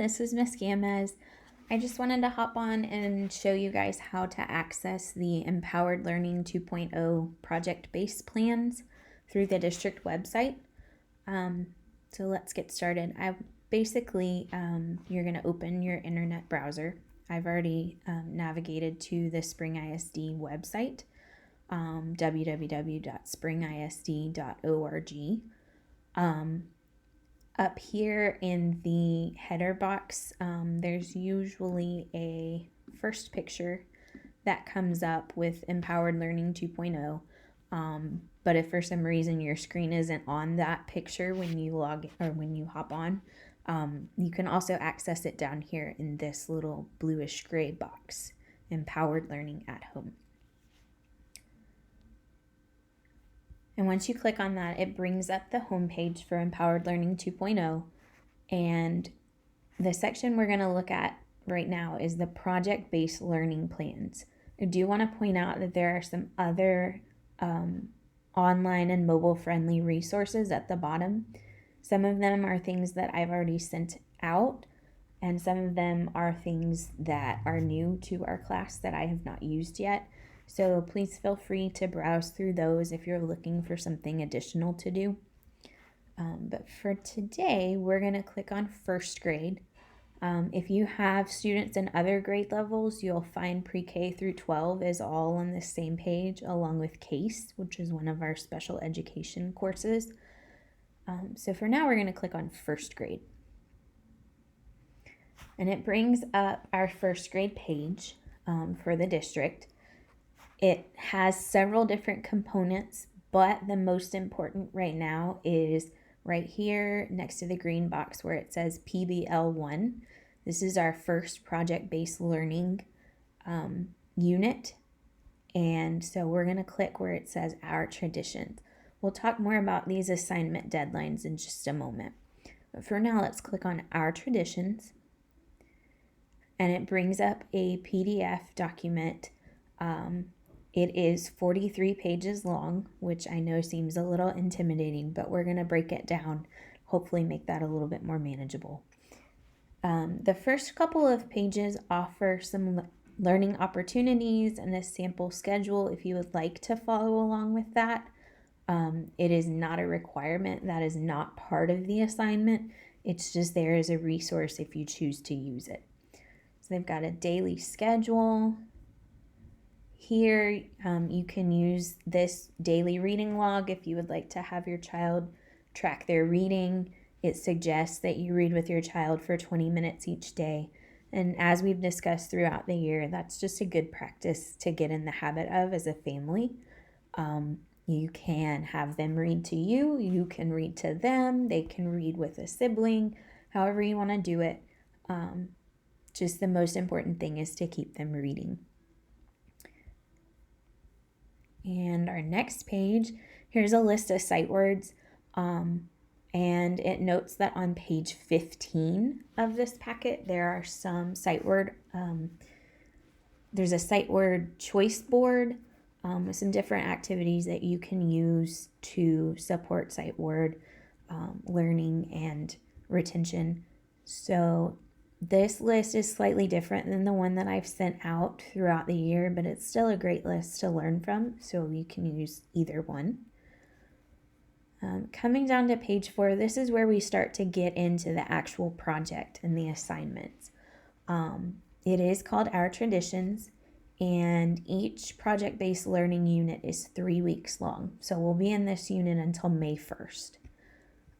this is Miss Gamez. I just wanted to hop on and show you guys how to access the Empowered Learning 2.0 project-based plans through the district website. So let's get started. You're going to open your internet browser. I've already navigated to the Spring ISD website, www.springisd.org. Up here in the header box, there's usually a first picture that comes up with Empowered Learning 2.0. But if for some reason your screen isn't on that picture when you hop on, you can also access it down here in this little bluish gray box, Empowered Learning at Home. And once you click on that, it brings up the homepage for Empowered Learning 2.0. And the section we're going to look at right now is the project-based learning plans. I do want to point out that there are some other online and mobile-friendly resources at the bottom. Some of them are things that I've already sent out, and some of them are things that are new to our class that I have not used yet. So please feel free to browse through those if you're looking for something additional to do. But for today, we're going to click on first grade. If you have students in other grade levels, you'll find pre-K through 12 is all on the same page, along with CASE, which is one of our special education courses. So for now, we're going to click on first grade. And it brings up our first grade page for the district. It has several different components, but the most important right now is right here next to the green box where it says PBL1. This is our first project-based learning unit. And so we're going to click where it says Our Traditions. We'll talk more about these assignment deadlines in just a moment. But for now, let's click on Our Traditions. And it brings up a PDF document. It is 43 pages long, which I know seems a little intimidating, but we're going to break it down, hopefully make that a little bit more manageable. The first couple of pages offer some learning opportunities and a sample schedule if you would like to follow along with that. It is not a requirement. That is not part of the assignment. It's just there as a resource if you choose to use it. So they've got a daily schedule. Here, you can use this daily reading log if you would like to have your child track their reading. It suggests that you read with your child for 20 minutes each day. And as we've discussed throughout the year, that's just a good practice to get in the habit of as a family. You can have them read to you. You can read to them. They can read with a sibling, however you want to do it. Just the most important thing is to keep them reading. And our next page, here's a list of sight words, and it notes that on page 15 of this packet, there are some sight word, there's a sight word choice board with some different activities that you can use to support sight word learning and retention. So this list is slightly different than the one that I've sent out throughout the year, but it's still a great list to learn from, so you can use either one. Coming down to page 4, this is where we start to get into the actual project and the assignments. It is called Our Traditions, and each project-based learning unit is 3 weeks long, so we'll be in this unit until May 1st.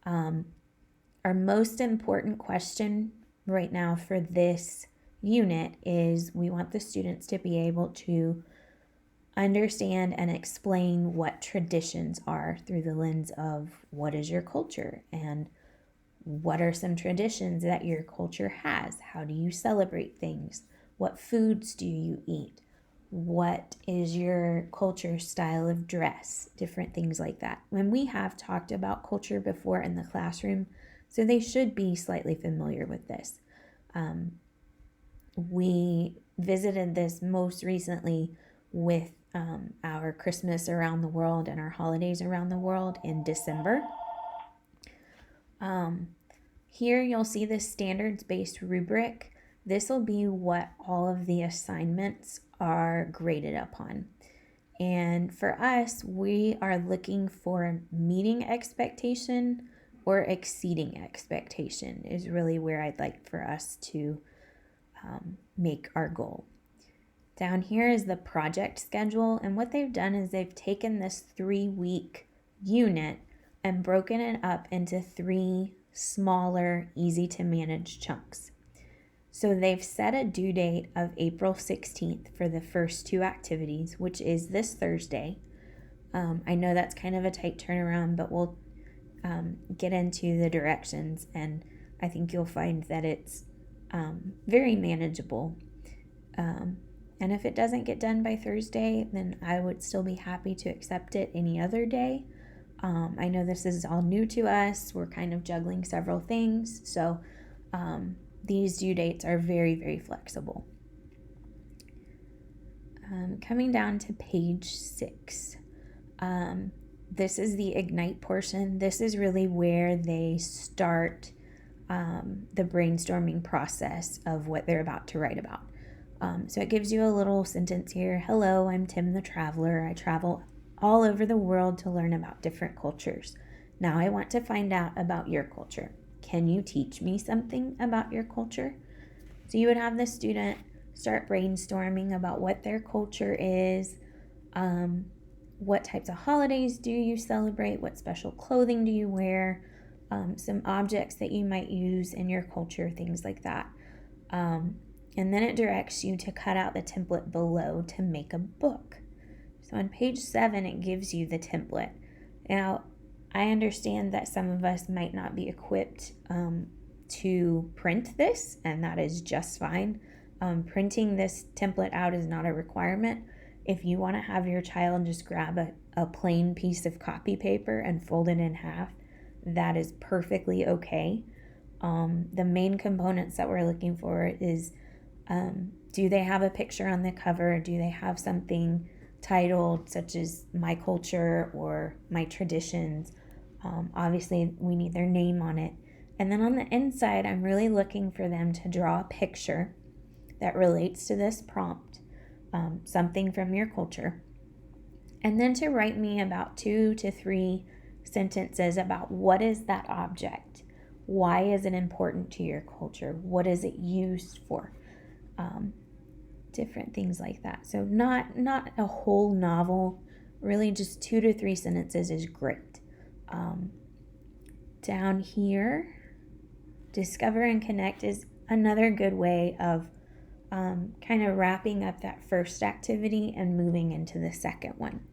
Our most important question right now for this unit is we want the students to be able to understand and explain what traditions are through the lens of what is your culture and what are some traditions that your culture has. How do you celebrate things? What foods do you eat? What is your culture style of dress? Different things like that. When we have talked about culture before in the classroom, so they should be slightly familiar with this. We visited this most recently with our Christmas around the world and our holidays around the world in December. Here you'll see the standards-based rubric. This will be what all of the assignments are graded upon. And for us, we are looking for meeting expectation or exceeding expectation is really where I'd like for us to make our goal. Down here is the project schedule, and what they've done is they've taken this 3-week unit and broken it up into 3 smaller, easy to manage chunks. So they've set a due date of April 16th for the first 2 activities, which is this Thursday. I know that's kind of a tight turnaround, but we'll get into the directions, and I think you'll find that it's very manageable. And if it doesn't get done by Thursday, then I would still be happy to accept it any other day. I know this is all new to us. We're kind of juggling several things. So these due dates are very, very flexible. Coming down to page 6. This is the Ignite portion. This is really where they start the brainstorming process of what they're about to write about. So it gives you a little sentence here. Hello, I'm Tim the Traveler. I travel all over the world to learn about different cultures. Now I want to find out about your culture. Can you teach me something about your culture? So you would have the student start brainstorming about what their culture is, what types of holidays do you celebrate, what special clothing do you wear, some objects that you might use in your culture, things like that. And then it directs you to cut out the template below to make a book. So on page 7, it gives you the template. Now, I understand that some of us might not be equipped to print this, and that is just fine. Printing this template out is not a requirement. If you want to have your child just grab a plain piece of copy paper and fold it in half, that is perfectly okay. The main components that we're looking for is do they have a picture on the cover? Do they have something titled such as My Culture or My Traditions? Obviously, we need their name on it. And then on the inside, I'm really looking for them to draw a picture that relates to this prompt, something from your culture. And then to write me about 2 to 3 sentences about what is that object? Why is it important to your culture? What is it used for? Different things like that. So not a whole novel, really just 2 to 3 sentences is great. Down here, Discover and Connect is another good way of kind of wrapping up that first activity and moving into the second one.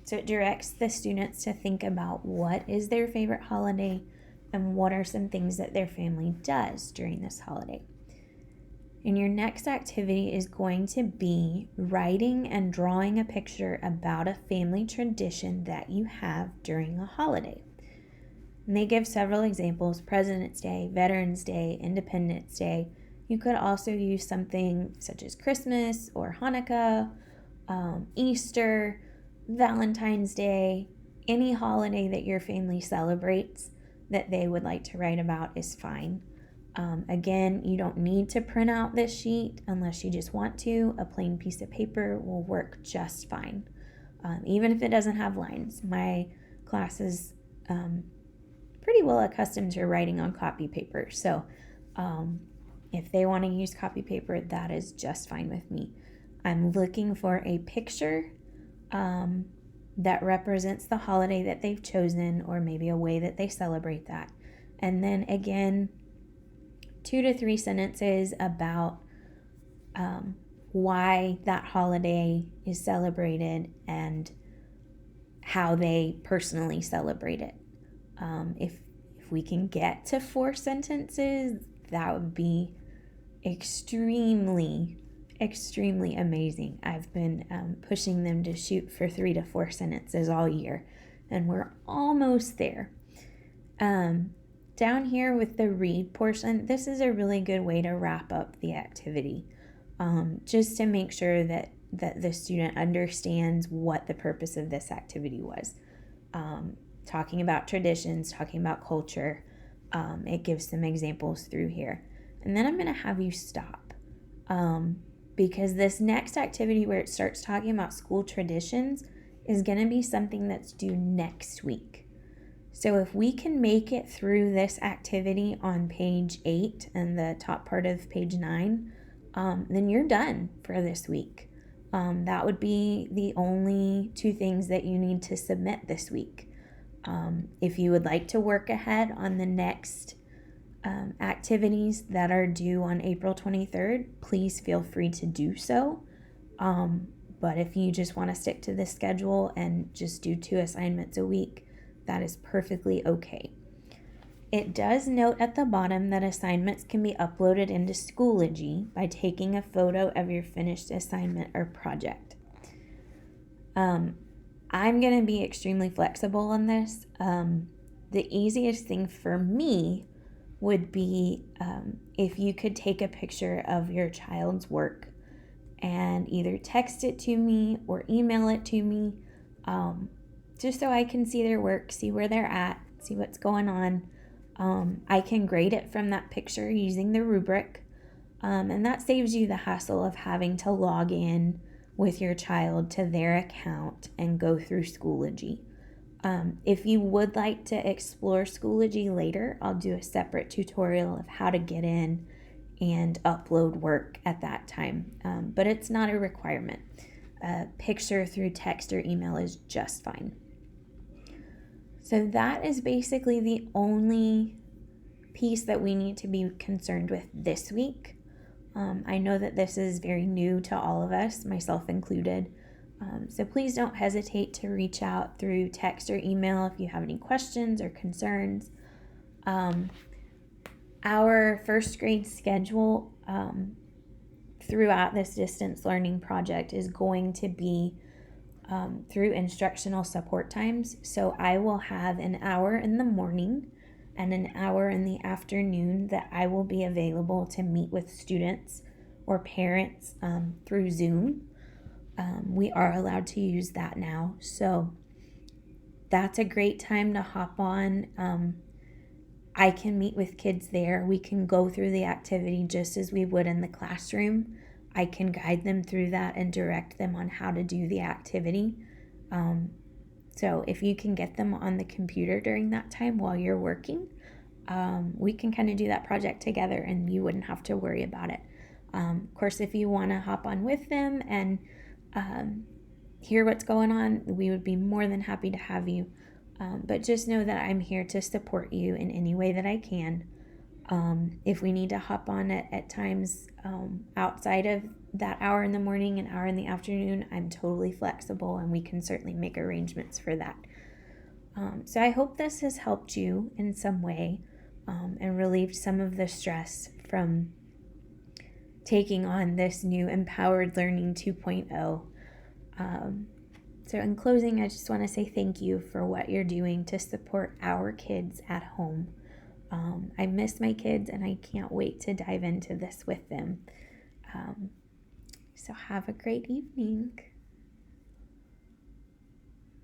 So it directs the students to think about what is their favorite holiday and what are some things that their family does during this holiday. And your next activity is going to be writing and drawing a picture about a family tradition that you have during a holiday. And they give several examples: President's Day, Veterans Day, Independence Day. You could also use something such as Christmas or Hanukkah, Easter, Valentine's Day. Any holiday that your family celebrates that they would like to write about is fine. Again, you don't need to print out this sheet unless you just want to. A plain piece of paper will work just fine, even if it doesn't have lines. My class is pretty well accustomed to writing on copy paper, so if they want to use copy paper, that is just fine with me. I'm looking for a picture that represents the holiday that they've chosen, or maybe a way that they celebrate that. And then again, 2 to 3 sentences about why that holiday is celebrated and how they personally celebrate it. If we can get to 4 sentences, that would be extremely amazing. I've been pushing them to shoot for 3 to 4 sentences all year, and we're almost there. Down here with the read portion, this is a really good way to wrap up the activity, just to make sure that the student understands what the purpose of this activity was. Talking about traditions, talking about culture, It gives some examples through here. And then I'm going to have you stop because this next activity where it starts talking about school traditions is going to be something that's due next week. So if we can make it through this activity on page 8 and the top part of page 9, then you're done for this week. That would be the only 2 things that you need to submit this week. If you would like to work ahead on the next activities that are due on April 23rd, please feel free to do so. But if you just want to stick to this schedule and just do 2 assignments a week, that is perfectly okay. It does note at the bottom that assignments can be uploaded into Schoology by taking a photo of your finished assignment or project. I'm going to be extremely flexible on this. The easiest thing for me would be if you could take a picture of your child's work and either text it to me or email it to me, just so I can see their work, see where they're at, see what's going on. I can grade it from that picture using the rubric, and that saves you the hassle of having to log in with your child to their account and go through Schoology. If you would like to explore Schoology later, I'll do a separate tutorial of how to get in and upload work at that time, but it's not a requirement. A picture through text or email is just fine. So that is basically the only piece that we need to be concerned with this week. I know that this is very new to all of us, myself included. So please don't hesitate to reach out through text or email if you have any questions or concerns. Our first grade schedule throughout this distance learning project is going to be through instructional support times. So I will have an hour in the morning and an hour in the afternoon that I will be available to meet with students or parents through Zoom. We are allowed to use that now. So that's a great time to hop on. I can meet with kids there. We can go through the activity just as we would in the classroom. I can guide them through that and direct them on how to do the activity. So if you can get them on the computer during that time while you're working, we can kind of do that project together and you wouldn't have to worry about it. Of course, if you want to hop on with them and hear what's going on, we would be more than happy to have you. But just know that I'm here to support you in any way that I can. If we need to hop on at times outside of that hour in the morning and hour in the afternoon, I'm totally flexible and we can certainly make arrangements for that. So I hope this has helped you in some way and relieved some of the stress from taking on this new Empowered Learning 2.0. So in closing, I just want to say thank you for what you're doing to support our kids at home. I miss my kids and I can't wait to dive into this with them. So have a great evening.